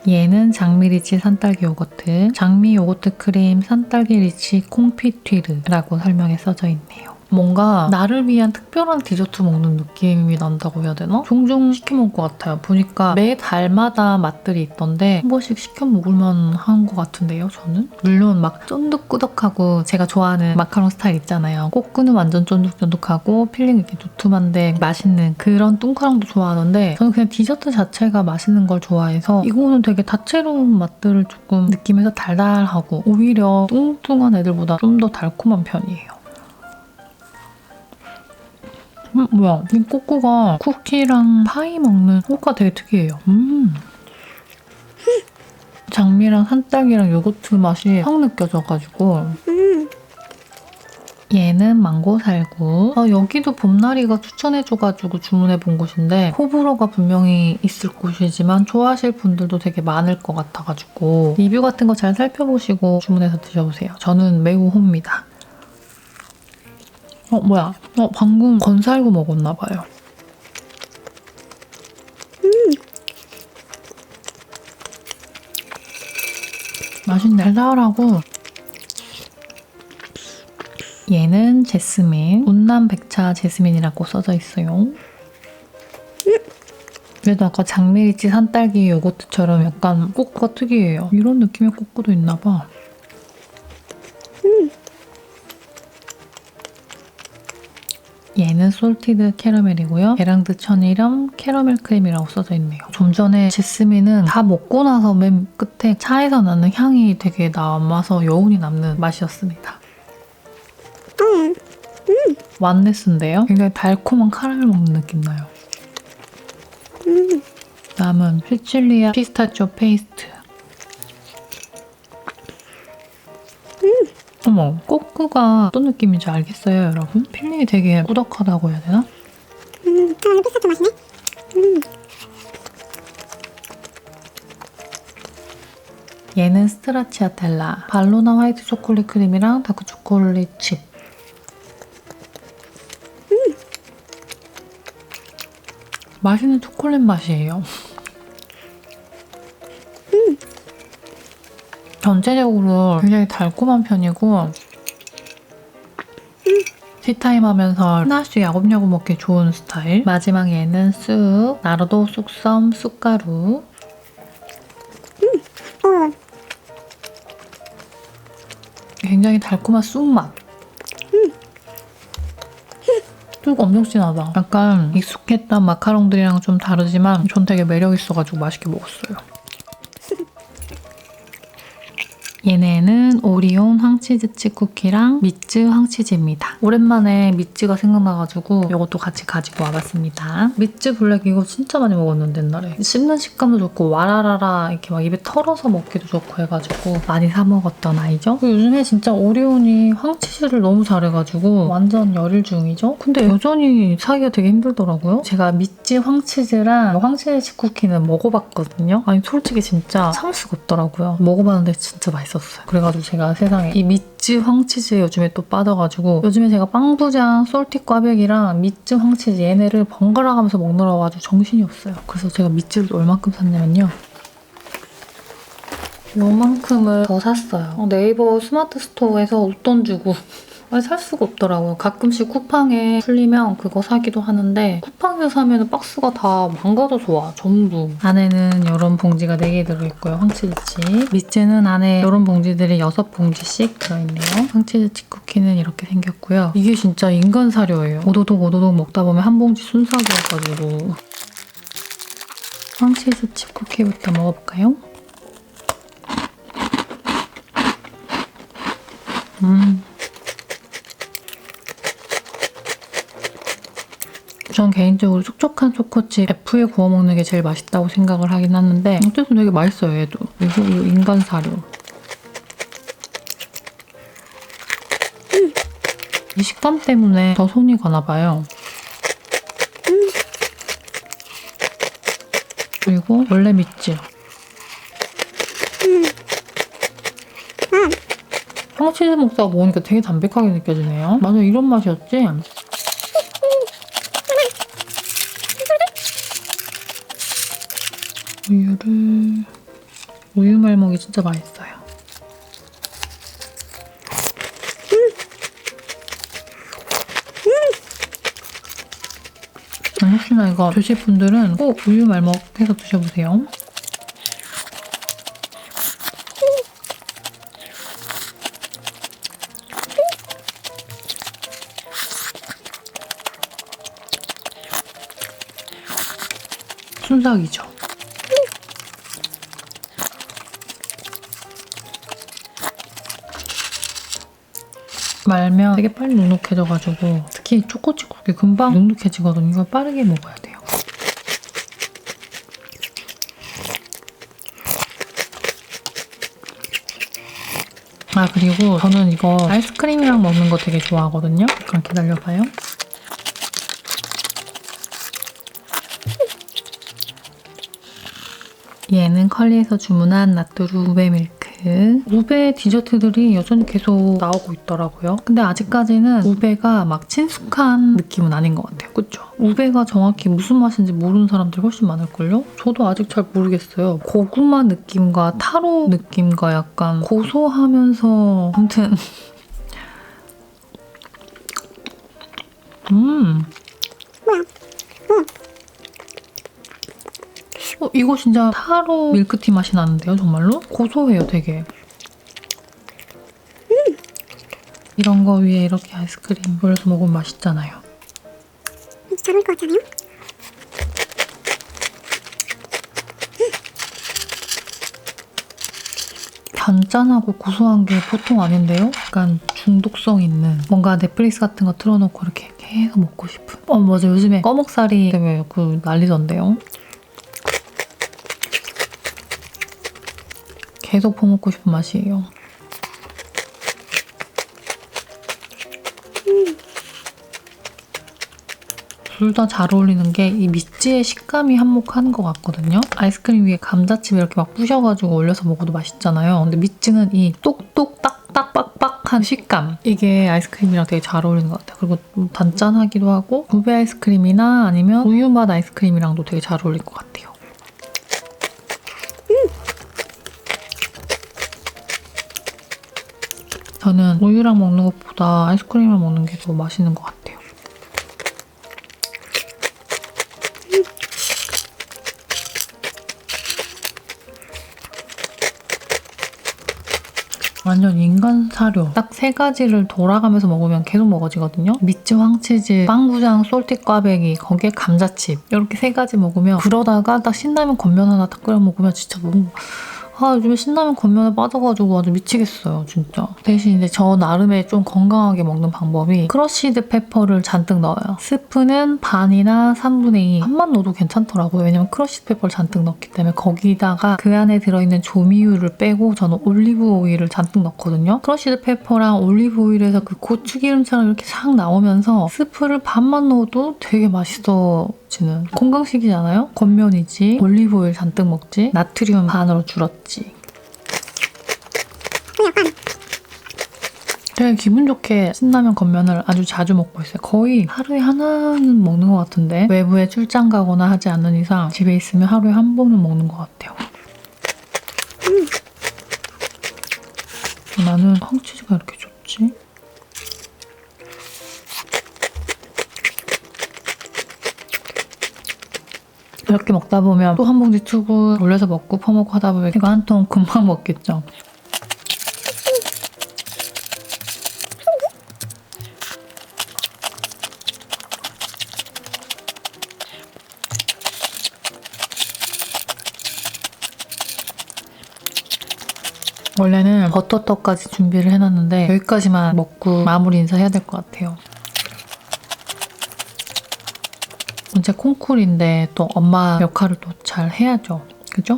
얘는 장미 리치 산딸기 요거트, 장미 요거트 크림 산딸기 리치 콩피튀르라고 설명에 써져 있네요. 뭔가 나를 위한 특별한 디저트 먹는 느낌이 난다고 해야 되나? 종종 시켜 먹을 것 같아요. 보니까 매 달마다 맛들이 있던데 한 번씩 시켜 먹을만 한 것 같은데요, 저는? 물론 막 쫀득꾸덕하고 제가 좋아하는 마카롱 스타일 있잖아요. 꼬끄는 완전 쫀득쫀득하고 필링 이렇게 두툼한데 맛있는 그런 뚱카롱도 좋아하는데 저는 그냥 디저트 자체가 맛있는 걸 좋아해서 이거는 되게 다채로운 맛들을 조금 느끼면서 달달하고 오히려 뚱뚱한 애들보다 좀 더 달콤한 편이에요. 뭐야, 이 꼬꼬가 쿠키랑 파이 먹는 꼬꼬가 되게 특이해요. 장미랑 산딸기랑 요거트 맛이 확 느껴져가지고 얘는 망고 살구. 여기도 봄나리가 추천해줘가지고 주문해본 곳인데 호불호가 분명히 있을 곳이지만 좋아하실 분들도 되게 많을 것 같아가지고 리뷰 같은 거 잘 살펴보시고 주문해서 드셔보세요. 저는 매우 호입니다. 뭐야? 방금 건살구 먹었나봐요. 맛있네. 달달하고 얘는 제스민. 운남 백차 제스민이라고 써져 있어요. 그래도 아까 장미리치 산딸기 요거트처럼 약간 꼬꼬가 특이해요. 이런 느낌의 꼬꼬도 있나봐. 얘는 솔티드 캐러멜이고요. 베랑드 천일염 캐러멜 크림이라고 써져 있네요. 좀 전에 제스민은 다 먹고 나서 맨 끝에 차에서 나는 향이 되게 남아서 여운이 남는 맛이었습니다. 완네스인데요. 굉장히 달콤한 카라멜 먹는 느낌 나요. 다음은 시칠리아 피스타치오 페이스트. 어머, 꼬끄가 어떤 느낌인지 알겠어요, 여러분? 필링이 되게 꾸덕하다고 해야 되나? 피스타치오 맛이네. 얘는 스트라치아텔라. 발로나 화이트 초콜릿 크림이랑 다크 초콜릿 칩. 맛있는 초콜릿 맛이에요. 전체적으로 굉장히 달콤한 편이고 티타임 하면서 하나씩 야곱야곱 먹기 좋은 스타일. 마지막 얘는 쑥, 나르도 쑥섬 쑥가루. 굉장히 달콤한 쑥맛. 쑥 엄청 진하다. 약간 익숙했던 마카롱들이랑 좀 다르지만 전 되게 매력 있어가지고 맛있게 먹었어요. 얘네는 오리온 황치즈칩 쿠키랑 미츠 황치즈입니다. 오랜만에 미츠가 생각나가지고 이것도 같이 가지고 와봤습니다. 미츠 블랙 이거 진짜 많이 먹었는데 옛날에. 씹는 식감도 좋고 와라라라 이렇게 막 입에 털어서 먹기도 좋고 해가지고 많이 사 먹었던 아이죠. 요즘에 진짜 오리온이 황치즈를 너무 잘해가지고 완전 열일 중이죠. 근데 여전히 사기가 되게 힘들더라고요. 제가 미츠 황치즈랑 황치즈칩 쿠키는 먹어봤거든요. 아니 솔직히 진짜 참을 수가 없더라고요. 먹어봤는데 진짜 맛있었어요. 그래가지고 제가 세상에 이 미츠 황치즈에 요즘에 또 빠져가지고 요즘에 제가 빵부장, 솔티 꽈배기랑 미츠 황치즈 얘네를 번갈아 가면서 먹느라고 아주 정신이 없어요. 그래서 제가 미츠를 얼만큼 샀냐면요. 요만큼을 더 샀어요. 네이버 스마트 스토어에서 웃돈 주고 살 수가 없더라고요. 가끔씩 쿠팡에 풀리면 그거 사기도 하는데 쿠팡에서 사면 박스가 다 망가져서 와, 전부. 안에는 이런 봉지가 4개 들어있고요. 황치즈칩. 미츠는 안에 이런 봉지들이 6봉지씩 들어있네요. 황치즈칩 쿠키는 이렇게 생겼고요. 이게 진짜 인간 사료예요. 오도독 먹다 보면 한 봉지 순삭이어가지고. 황치즈칩 쿠키부터 먹어볼까요? 전 개인적으로 촉촉한 초코칩 F에 구워 먹는 게 제일 맛있다고 생각을 하긴 하는데 어쨌든 되게 맛있어요, 얘도. 이거 인간 사료. 이 식감 때문에 더 손이 가나 봐요. 그리고 원래 미츠. 황치즈 먹다가 먹으니까 되게 담백하게 느껴지네요. 맞아, 이런 맛이었지? 우유 말먹이 진짜 맛있어요. 혹시나 이거 드실 분들은 꼭 우유 말먹해서 드셔보세요. 순삭이죠. 말면 되게 빨리 눅눅해져가지고 특히 초코칩국이 금방 눅눅해지거든요. 이걸 빠르게 먹어야 돼요. 아 그리고 저는 이거 아이스크림이랑 먹는 거 되게 좋아하거든요. 잠깐 기다려봐요. 얘는 컬리에서 주문한 나뚜루 우베 밀크. 우베 디저트들이 여전히 계속 나오고 있더라고요. 근데 아직까지는 우베가 막 친숙한 느낌은 아닌 것 같아요. 그쵸? 우베가 정확히 무슨 맛인지 모르는 사람들이 훨씬 많을걸요? 저도 아직 잘 모르겠어요. 고구마 느낌과 타로 느낌과 약간 고소하면서 아무튼 이거 진짜 타로 밀크티 맛이 나는데요, 정말로? 고소해요, 되게. 이런 거 위에 이렇게 아이스크림 올려서 먹으면 맛있잖아요. 잘 어울릴 것 같지 않아요? 단짠하고 고소한 게 보통 아닌데요? 약간 중독성 있는 뭔가 넷플릭스 같은 거 틀어놓고 이렇게 계속 먹고 싶은. 맞아. 요즘에 꺼먹살이 때문에 그 난리던데요. 계속 퍼먹고 싶은 맛이에요. 둘 다 잘 어울리는 게 이 미찌의 식감이 한몫하는 것 같거든요. 아이스크림 위에 감자칩 이렇게 막 부셔가지고 올려서 먹어도 맛있잖아요. 근데 미찌는 이 똑똑 딱딱 빡빡한 식감. 이게 아이스크림이랑 되게 잘 어울리는 것 같아요. 그리고 좀 단짠하기도 하고 구베 아이스크림이나 아니면 우유맛 아이스크림이랑도 되게 잘 어울릴 것 같아요. 저는 우유랑 먹는 것보다 아이스크림이랑 먹는 게 더 맛있는 것 같아요. 완전 인간 사료. 딱 세 가지를 돌아가면서 먹으면 계속 먹어지거든요. 미츠, 황치즈, 빵구장, 솔티 꽈배기, 거기에 감자칩. 이렇게 세 가지 먹으면 그러다가 딱 신라면 겉면 하나 딱 끓여 먹으면 진짜 너무 요즘에 신라면 겉면에 빠져가지고 아주 미치겠어요, 진짜. 대신 이제 저 나름의 좀 건강하게 먹는 방법이 크러쉬드 페퍼를 잔뜩 넣어요. 스프는 반이나 3분의 2. 한만 넣어도 괜찮더라고요. 왜냐면 크러쉬드 페퍼를 잔뜩 넣기 때문에 거기다가 그 안에 들어있는 조미유를 빼고 저는 올리브 오일을 잔뜩 넣거든요. 크러쉬드 페퍼랑 올리브 오일에서 그 고추기름처럼 이렇게 싹 나오면서 스프를 반만 넣어도 되게 맛있어지는 건강식이잖아요? 겉면이지, 올리브 오일 잔뜩 먹지, 나트륨 반으로 줄었지. 되게 기분 좋게 신라면 겉면을 아주 자주 먹고 있어요. 거의 하루에 하나는 먹는 것 같은데 외부에 출장 가거나 하지 않는 이상 집에 있으면 하루에 한 번은 먹는 것 같아요. 나는 황치즈가 이렇게 좋지? 이렇게 먹다 보면 또 한 봉지 투구 올려서 먹고 퍼먹고 하다 보면 이거 한 통 금방 먹겠죠? 원래는 버터떡까지 준비를 해놨는데 여기까지만 먹고 마무리 인사해야 될 것 같아요. 이제 콩쿨인데 또 엄마 역할을 또 잘 해야죠. 그죠?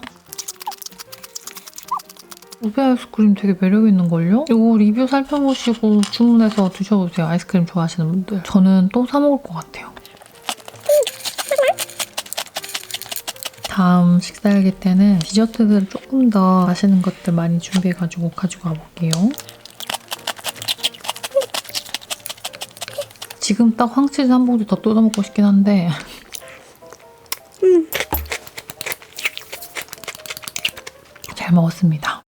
우베 아이스크림 되게 매력 있는걸요? 이거 리뷰 살펴보시고 주문해서 드셔보세요. 아이스크림 좋아하시는 분들. 저는 또 사 먹을 것 같아요. 다음 식사일기 때는 디저트들 조금 더 맛있는 것들 많이 준비해가지고 가지고 와볼게요. 지금 딱 황치즈 한 봉지 더 뜯어 먹고 싶긴 한데 잘 먹었습니다.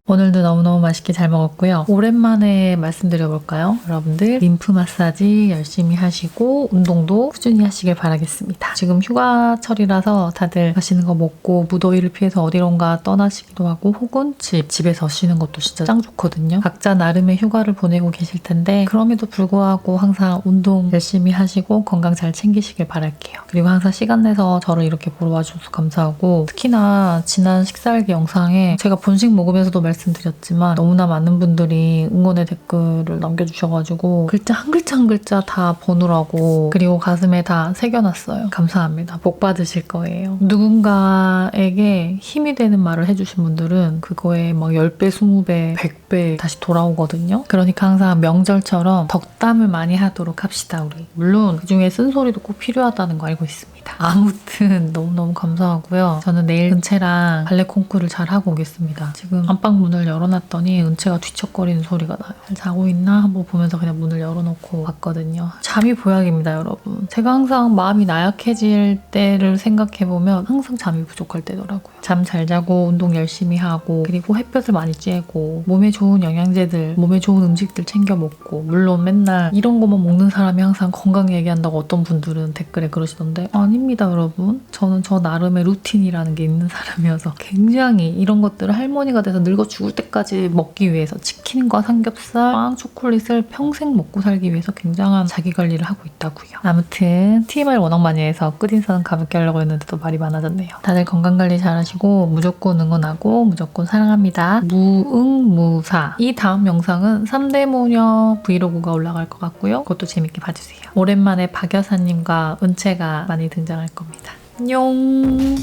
오늘도 너무너무 맛있게 잘 먹었고요. 오랜만에 말씀드려볼까요? 여러분들 림프 마사지 열심히 하시고 운동도 꾸준히 하시길 바라겠습니다. 지금 휴가철이라서 다들 맛있는 거 먹고 무더위를 피해서 어디론가 떠나시기도 하고 혹은 집에서 쉬는 것도 진짜 짱 좋거든요. 각자 나름의 휴가를 보내고 계실 텐데 그럼에도 불구하고 항상 운동 열심히 하시고 건강 잘 챙기시길 바랄게요. 그리고 항상 시간 내서 저를 이렇게 보러 와주셔서 감사하고 특히나 지난 식사일기 영상에 제가 본식 먹으면서도 말씀드렸지만 너무나 많은 분들이 응원의 댓글을 남겨주셔가지고 글자 한 글자 한 글자 다 보느라고 그리고 가슴에 다 새겨놨어요. 감사합니다. 복 받으실 거예요. 누군가에게 힘이 되는 말을 해주신 분들은 그거에 막 10배, 20배, 100배 다시 돌아오거든요. 그러니까 항상 명절처럼 덕담을 많이 하도록 합시다. 우리 물론 그중에 쓴소리도 꼭 필요하다는 거 알고 있습니다. 아무튼 너무너무 감사하고요. 저는 내일 은채랑 발레 콩쿠르를 잘 하고 오겠습니다. 지금 안방 문을 열어놨더니 은채가 뒤척거리는 소리가 나요. 잘 자고 있나 한번 보면서 그냥 문을 열어놓고 왔거든요. 잠이 보약입니다, 여러분. 제가 항상 마음이 나약해질 때를 생각해보면 항상 잠이 부족할 때더라고요. 잠 잘 자고 운동 열심히 하고 그리고 햇볕을 많이 쬐고 몸에 좋은 영양제들, 몸에 좋은 음식들 챙겨 먹고 물론 맨날 이런 것만 먹는 사람이 항상 건강 얘기한다고 어떤 분들은 댓글에 그러시던데 아닙니다, 여러분. 저는 저 나름의 루틴이라는 게 있는 사람이어서 굉장히 이런 것들을 할머니가 돼서 늙어 죽을 때까지 먹기 위해서 치킨과 삼겹살, 빵, 초콜릿을 평생 먹고 살기 위해서 굉장한 자기관리를 하고 있다고요. 아무튼 TMI를 워낙 많이 해서 끝인사는 가볍게 하려고 했는데 또 말이 많아졌네요. 다들 건강관리 잘하시고 무조건 응원하고 무조건 사랑합니다. 무응무사. 이 다음 영상은 3대 모녀 브이로그가 올라갈 것 같고요. 그것도 재밌게 봐주세요. 오랜만에 박 여사님과 은채가 많이 등장할 겁니다. 안녕.